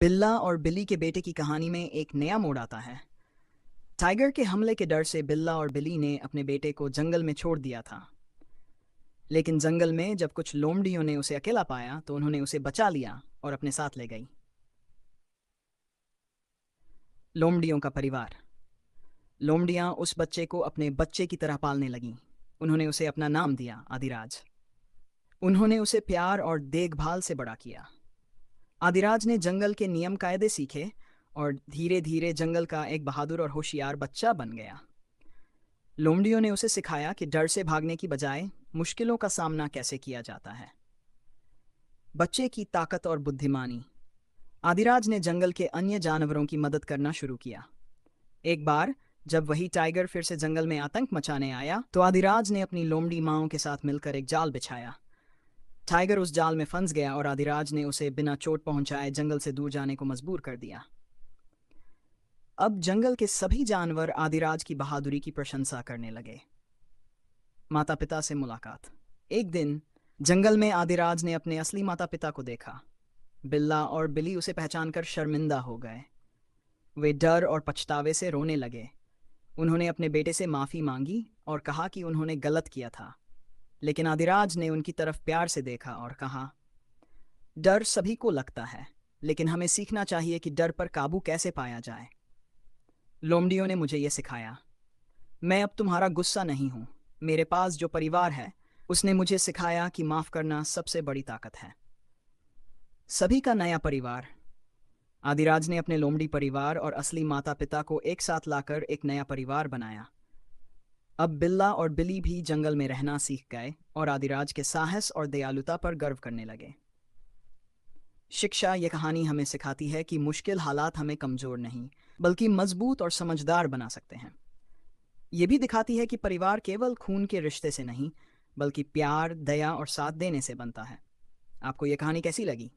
बिल्ला और बिली के बेटे की कहानी में एक नया मोड़ आता है। टाइगर के हमले के डर से बिल्ला और बिली ने अपने बेटे को जंगल में छोड़ दिया था। लेकिन जंगल में जब कुछ लोमड़ियों ने उसे अकेला पाया तो उन्होंने उसे बचा लिया और अपने साथ ले गई। लोमड़ियों का परिवार। लोमड़ियां उस बच्चे को अपने बच्चे की तरह पालने लगीं। उन्होंने उसे अपना नाम दिया, आदिराज। उन्होंने उसे प्यार और देखभाल से बड़ा किया। आदिराज ने जंगल के नियम कायदे सीखे और धीरे धीरे जंगल का एक बहादुर और होशियार बच्चा बन गया। लोमड़ियों ने उसे सिखाया कि डर से भागने की बजाय मुश्किलों का सामना कैसे किया जाता है। बच्चे की ताकत और बुद्धिमानी। आदिराज ने जंगल के अन्य जानवरों की मदद करना शुरू किया। एक बार जब वही टाइगर फिर से जंगल में आतंक मचाने आया तो आदिराज ने अपनी लोमड़ी माओं के साथ मिलकर एक जाल बिछाया। टाइगर उस जाल में फंस गया और आदिराज ने उसे बिना चोट पहुंचाए जंगल से दूर जाने को मजबूर कर दिया। अब जंगल के सभी जानवर आदिराज की बहादुरी की प्रशंसा करने लगे। माता पिता से मुलाकात। एक दिन जंगल में आदिराज ने अपने असली माता पिता को देखा। बिल्ला और बिली उसे पहचानकर शर्मिंदा हो गए। वे डर और पछतावे से रोने लगे। उन्होंने अपने बेटे से माफी मांगी और कहा कि उन्होंने गलत किया था। लेकिन आदिराज ने उनकी तरफ प्यार से देखा और कहा, डर सभी को लगता है, लेकिन हमें सीखना चाहिए कि डर पर काबू कैसे पाया जाए। लोमड़ियों ने मुझे यह सिखाया। मैं अब तुम्हारा गुस्सा नहीं हूं। मेरे पास जो परिवार है उसने मुझे सिखाया कि माफ करना सबसे बड़ी ताकत है। सभी का नया परिवार। आदिराज ने अपने लोमड़ी परिवार और असली माता पिता को एक साथ लाकर एक नया परिवार बनाया। अब बिल्ला और बिली भी जंगल में रहना सीख गए और आदिराज के साहस और दयालुता पर गर्व करने लगे। शिक्षा। यह कहानी हमें सिखाती है कि मुश्किल हालात हमें कमजोर नहीं बल्कि मजबूत और समझदार बना सकते हैं। ये भी दिखाती है कि परिवार केवल खून के रिश्ते से नहीं बल्कि प्यार, दया और साथ देने से बनता है। आपको ये कहानी कैसी लगी?